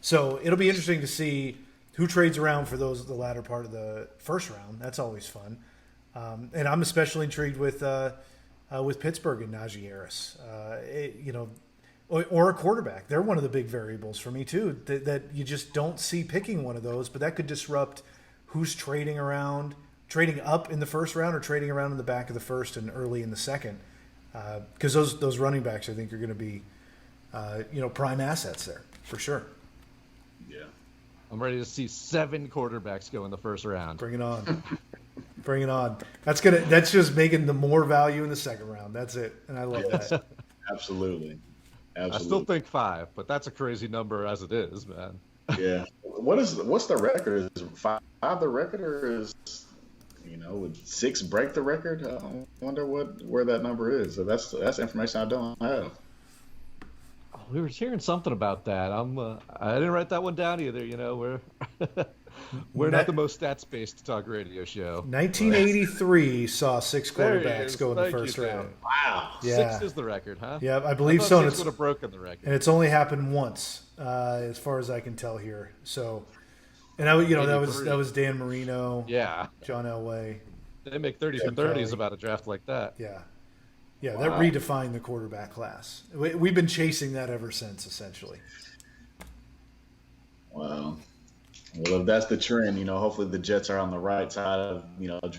So it'll be interesting to see who trades around for the latter part of the first round. That's always fun. And I'm especially intrigued with Pittsburgh and Najee Harris. Or a quarterback. They're one of the big variables for me too. That you just don't see picking one of those, but that could disrupt who's trading up in the first round, or trading around in the back of the first and early in the second. Because those running backs, I think, are going to be prime assets there for sure. Yeah. I'm ready to see 7 quarterbacks go in the first round. Bring it on. Bring it on. That's just making the more value in the second round. That's it. And I love that. Absolutely. I still think 5, but that's a crazy number as it is, man. Yeah. What's the record? Is 5 the record, or is would 6 break the record? I wonder where that number is. So that's information I don't have. We were hearing something about that. I didn't write that one down either. We're not the most stats-based talk radio show. 1983 saw 6 quarterbacks go in the first round. Wow. Yeah. 6 is the record, huh? Yeah, I believe thought so. 6 would have broken the record. And it's only happened once, as far as I can tell here. So, and that was Dan Marino, Yeah. John Elway. They make 30 for Tim 30s Kelly. about a draft like that. Yeah. Yeah, Wow. that redefined the quarterback class. We've been chasing that ever since, essentially. Wow. Well, if that's the trend, hopefully the Jets are on the right side of,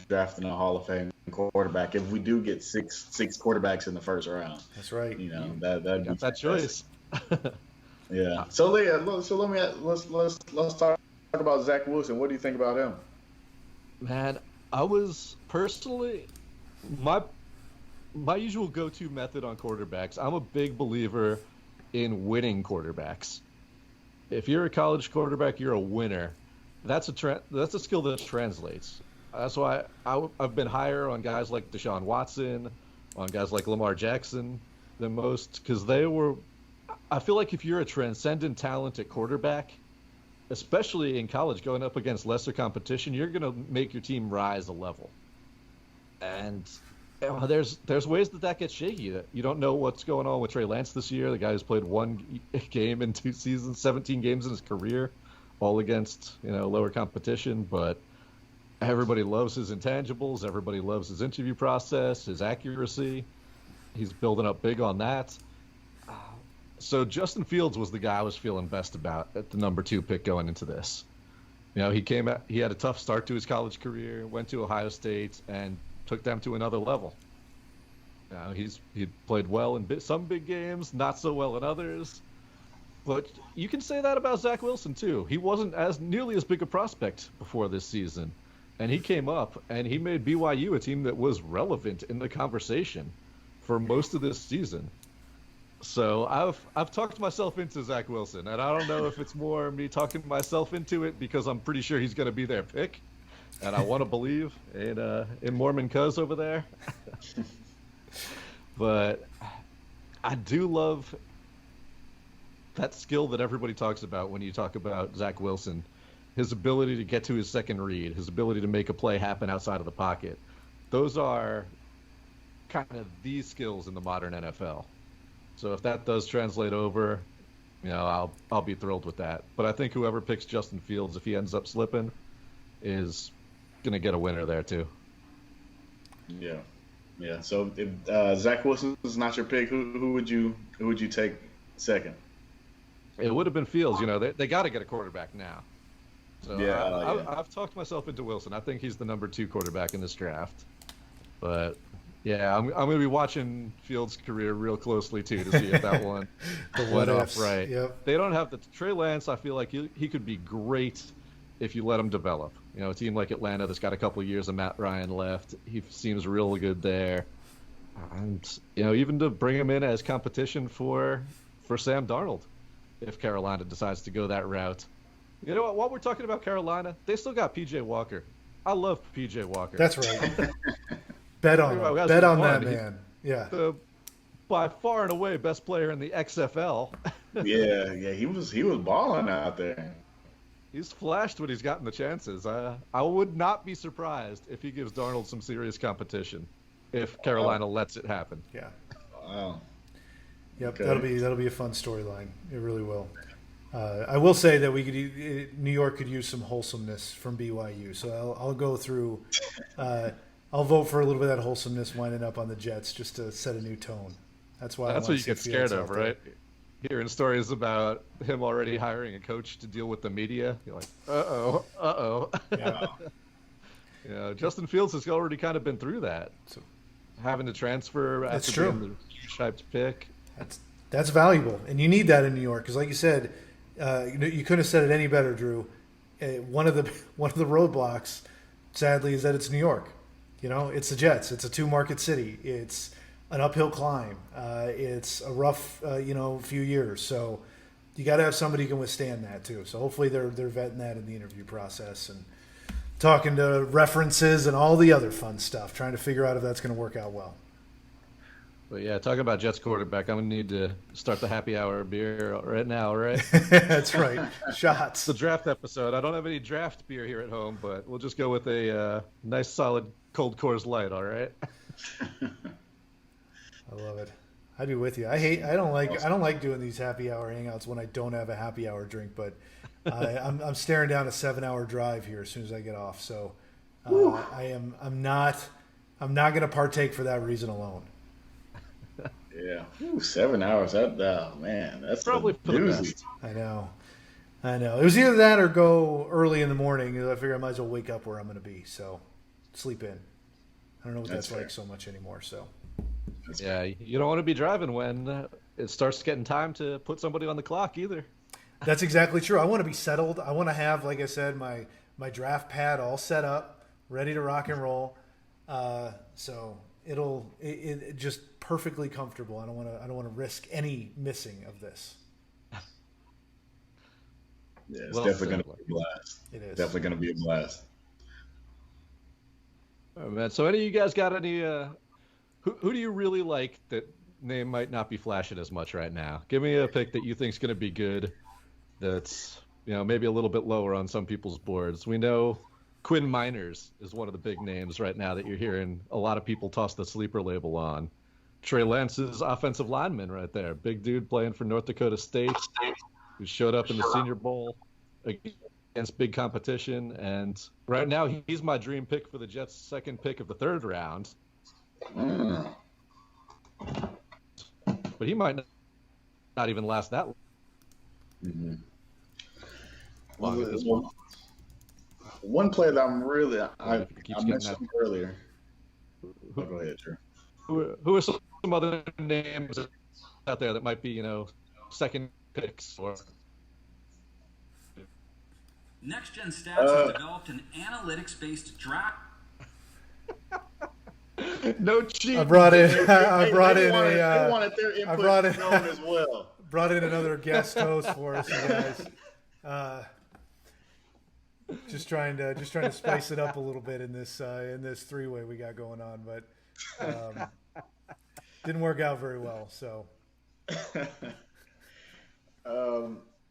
drafting a Hall of Fame quarterback. If we do get six quarterbacks in the first round, That's right. that'd be Got that choice. Yeah. So let's talk about Zach Wilson. What do you think about him? Man, I was personally my usual go-to method on quarterbacks. I'm a big believer in winning quarterbacks. If you're a college quarterback, you're a winner. That's a skill that translates. That's why I've been higher on guys like Deshaun Watson, on guys like Lamar Jackson than most, because I feel like if you're a transcendent talent at quarterback, especially in college, going up against lesser competition, you're going to make your team rise a level. And there's ways that gets shaky. You don't know what's going on with Trey Lance this year, the guy who's played 1 game in 2 seasons, 17 games in his career, all against lower competition. But everybody loves his intangibles. Everybody loves his interview process, his accuracy. He's building up big on that. So Justin Fields was the guy I was feeling best about at the number 2 pick going into this. He had a tough start to his college career, went to Ohio State, and took them to another level. He played well in some big games, not so well in others. But you can say that about Zach Wilson too. He wasn't nearly as big a prospect before this season, and he came up and he made BYU a team that was relevant in the conversation for most of this season. So I've talked myself into Zach Wilson, and I don't know if it's more me talking myself into it because I'm pretty sure he's going to be their pick. And I want to believe in Mormon Cuz over there. But I do love that skill that everybody talks about when you talk about Zach Wilson. His ability to get to his second read, his ability to make a play happen outside of the pocket. Those are kind of the skills in the modern NFL. So if that does translate over, I'll be thrilled with that. But I think whoever picks Justin Fields, if he ends up slipping, is going to get a winner there too. Yeah. So if Zach Wilson is not your pick, who would you take second? It would have been Fields. They got to get a quarterback now. So I've talked myself into Wilson. I think he's the number 2 quarterback in this draft. But yeah, I'm going to be watching Fields' career real closely too to see if that one went off right. Yep. They don't have the Trey Lance. I feel like he could be great if you let him develop. A team like Atlanta that's got a couple of years of Matt Ryan left, he seems real good there. And even to bring him in as competition for Sam Darnold, if Carolina decides to go that route. You know what? While we're talking about Carolina, they still got P.J. Walker. I love P.J. Walker. That's right. Bet on him. Bet on that man. Yeah. By far and away best player in the XFL. Yeah, he was balling out there. He's flashed when he's gotten the chances. I would not be surprised if he gives Darnold some serious competition if Carolina lets it happen. Yeah. Wow. Yep, Okay. that'll be a fun storyline. It really will. I will say that New York could use some wholesomeness from BYU. So I'll go through. I'll vote for a little bit of that wholesomeness winding up on the Jets just to set a new tone. That's why. That's I what want you get scared of, right? Hearing stories about him already hiring a coach to deal with the media, you're like, Yeah. Yeah, Justin Fields has already kind of been through that, so having to transfer That's after being true. the huge-hyped pick. That's valuable, and you need that in New York because, like you said, you couldn't have said it any better, Drew. One of the roadblocks, sadly, is that it's New York. You know, it's the Jets. It's a two-market city. It's an uphill climb. It's a rough, few years. So you got to have somebody who can withstand that too. So hopefully they're vetting that in the interview process and talking to references and all the other fun stuff, trying to figure out if that's going to work out well. But yeah, talking about Jets quarterback, I'm gonna need to start the happy hour beer right now, all right? That's right. Shots. It's the draft episode. I don't have any draft beer here at home, but we'll just go with a nice, solid cold Coors Light, all right? I love it. I'd be with you. I don't like doing these happy hour hangouts when I don't have a happy hour drink, but I'm staring down a 7-hour drive here as soon as I get off. So I'm not going to partake for that reason alone. Yeah. Ooh, 7 hours. Man, that's Probably a for the doozy. best. I know. It was either that or go early in the morning. I figure I might as well wake up where I'm going to be. So sleep in. I don't know what that's fair. like so much anymore. So Yeah, you don't want to be driving when it starts getting time to put somebody on the clock either. that's exactly true. I want to be settled. I want to have, like I said, my draft pad all set up, ready to rock and roll. So it just perfectly comfortable. I don't want to risk any missing of this. Yeah, it's Well definitely said. going to be a blast. It is. Definitely going to be a blast. Oh, man. So any of you guys got any who do you really like that name might not be flashing as much right now? Give me a pick that you think's going to be good. That's maybe a little bit lower on some people's boards. We know Quinn Miners is one of the big names right now that you're hearing a lot of people toss the sleeper label on. Trey Lance's offensive lineman right there, big dude playing for North Dakota State, who showed up in the Senior Bowl against big competition, and right now he's my dream pick for the Jets' second pick of the third round. Mm. But he might not even last that Mhm. long at this point. One player that I'm really I If he keeps I getting mentioned him earlier. Oh, go ahead, Drew. Who are some other names out there that might be, second picks or Next Gen Stats has developed an analytics-based draft. no cheat? I brought in They wanted their input brought in- known as well. brought in another guest host for us, you guys. Just trying to spice it up a little bit in this three-way we got going on, but didn't work out very well. So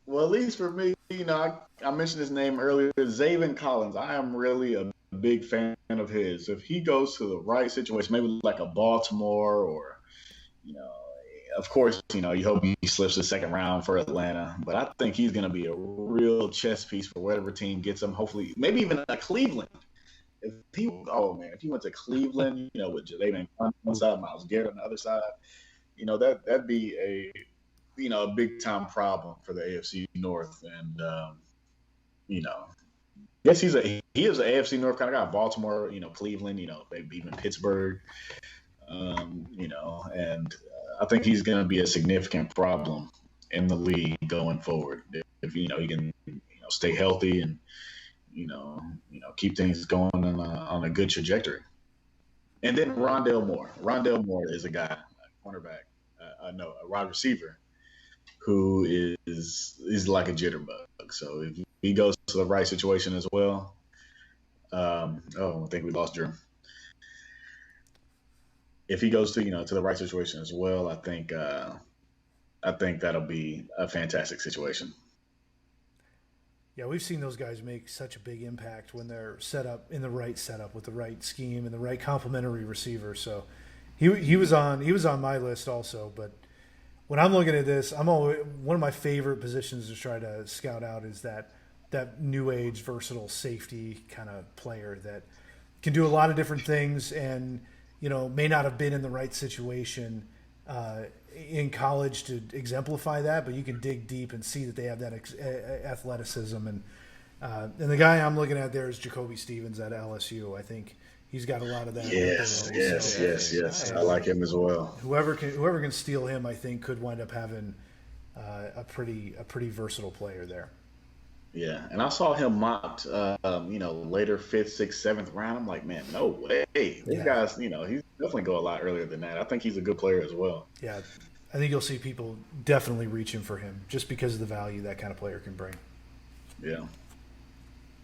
Well, at least for me, I mentioned his name earlier, Zaven Collins. I am really a big fan of his. If he goes to the right situation, maybe like a Baltimore or, of course, you hope he slips the second round for Atlanta. But I think he's going to be a real chess piece for whatever team gets him. Hopefully, maybe even a Cleveland. If he went to Cleveland, with Jadavion on one side, Myles Garrett on the other side, that'd be a big time problem for the AFC North. And yes, he is an AFC North kind of guy. Baltimore, Cleveland, maybe even Pittsburgh, and I think he's going to be a significant problem in the league going forward. If he can stay healthy and keep things going on a good trajectory. And then Rondale Moore. Rondale Moore is a guy, a cornerback, a wide receiver, who is like a jitterbug. So if he goes to the right situation as well, I think we lost Drew. If he goes to the right situation as well, I think that'll be a fantastic situation. yeah, we've seen those guys make such a big impact when they're set up in the right setup with the right scheme and the right complementary receiver. So he was on my list also, but when I'm looking at this, I'm always, one of my favorite positions to try to scout out is that new age versatile safety kind of player that can do a lot of different things and may not have been in the right situation in college to exemplify that, but you can dig deep and see that they have that athleticism. And the guy I'm looking at there is Jacoby Stevens at LSU. I think he's got a lot of that. Yes. I like him as well. Whoever can steal him, I think, could wind up having a pretty versatile player there. Yeah, and I saw him mocked, later 5th, 6th, 7th round. I'm like, man, no way. These guys, he's definitely go a lot earlier than that. I think he's a good player as well. Yeah, I think you'll see people definitely reaching for him just because of the value that kind of player can bring. Yeah.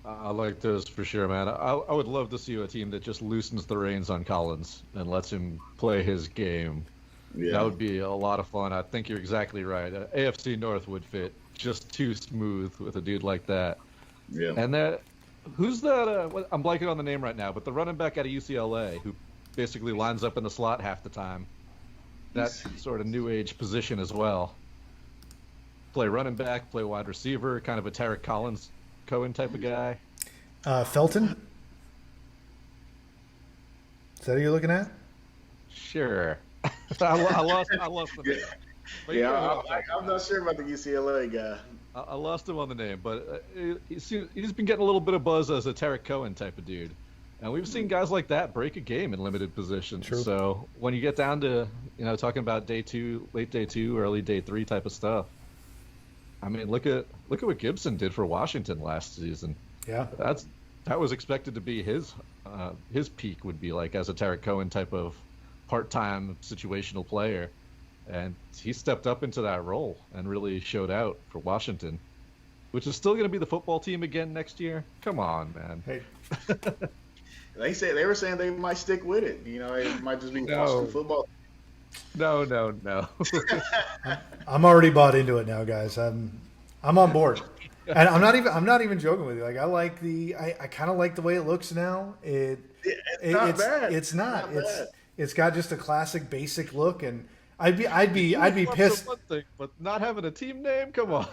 I like those for sure, man. I would love to see a team that just loosens the reins on Collins and lets him play his game. Yeah. That would be a lot of fun. I think you're exactly right. AFC North would fit just too smooth with a dude like that. Yeah. And who's that? I'm blanking on the name right now, but the running back out of UCLA who basically lines up in the slot half the time. That sort of new age position as well. Play running back, play wide receiver, kind of a Tarek Cohen type of guy. Felton? Is that who you're looking at? Sure. I lost the name. But I'm not sure about the UCLA guy. I lost him on the name, but he's been getting a little bit of buzz as a Tarek Cohen type of dude. And we've seen guys like that break a game in limited positions. True. So when you get down to, talking about day 2, late day 2, early day 3 type of stuff, I mean, look at what Gibson did for Washington last season. Yeah. That was expected to be his peak would be like as a Tarek Cohen type of part-time situational player. And he stepped up into that role and really showed out for Washington, which is still going to be the football team again next year. Come on, man. Hey. They were saying they might stick with it. It might just be Washington football. No. I'm already bought into it now, guys. I'm on board, and I'm not even joking with you. Like I kind of like the way it looks now. It's not bad. It's not. It's got just a classic basic look, and I'd be pissed. One thing, but not having a team name, come on.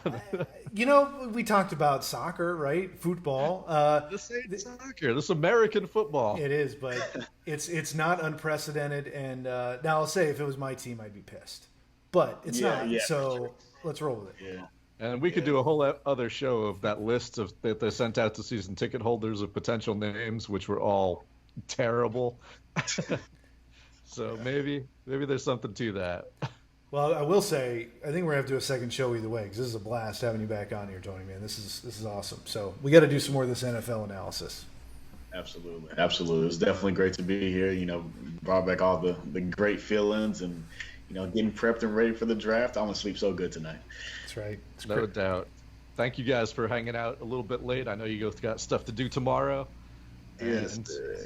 We talked about soccer, right? Football. This ain't soccer. This is American football. It is, but it's not unprecedented. And now I'll say, if it was my team, I'd be pissed. But it's not. Yeah, so let's roll with it. Yeah. And we could do a whole other show of that list that they sent out to season ticket holders of potential names, which were all terrible. So maybe there's something to that. Well, I will say, I think we're going to have to do a second show either way, because this is a blast having you back on here, Tony, man. This is awesome. So we got to do some more of this NFL analysis. Absolutely. It's definitely great to be here. Brought back all the great feelings and, getting prepped and ready for the draft. I'm going to sleep so good tonight. That's right. No doubt. Thank you guys for hanging out a little bit late. I know you guys got stuff to do tomorrow. Yes.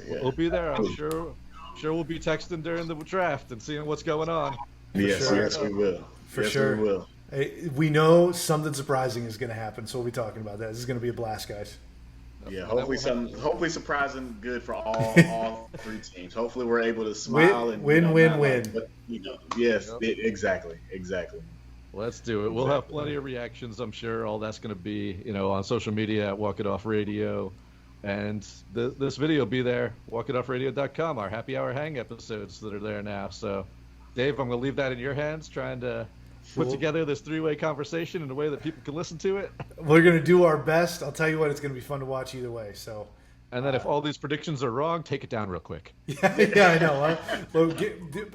We'll be there, I'm sure. Sure, we'll be texting during the draft and seeing what's going on. Yes, we will. For sure. We will. Hey, we know something surprising is going to happen, so we'll be talking about that. This is going to be a blast, guys. Yeah, hopefully surprising good for all 3 teams. Hopefully we're able to smile and win. Yes, exactly. Let's do it. We'll have plenty of reactions, I'm sure. All that's going to be, on social media at Walk It Off Radio. And this video will be there, walkitoffradio.com, our happy hour hang episodes that are there now. So, Dave, I'm going to leave that in your hands, trying to put together this 3-way conversation in a way that people can listen to it. We're going to do our best. I'll tell you what, it's going to be fun to watch either way. So, and then if all these predictions are wrong, take it down real quick. Yeah, I know.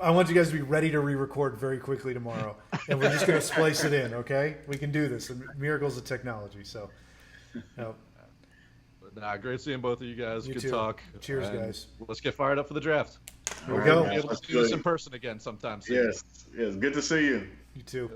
I want you guys to be ready to re-record very quickly tomorrow, and we're just going to splice it in, okay? We can do this. The miracles of technology. So, great seeing both of you guys. Good talk. Cheers, guys. Let's get fired up for the draft. Here we go. We'll be able to do this in person again sometime soon. Yes. Good to see you. You too.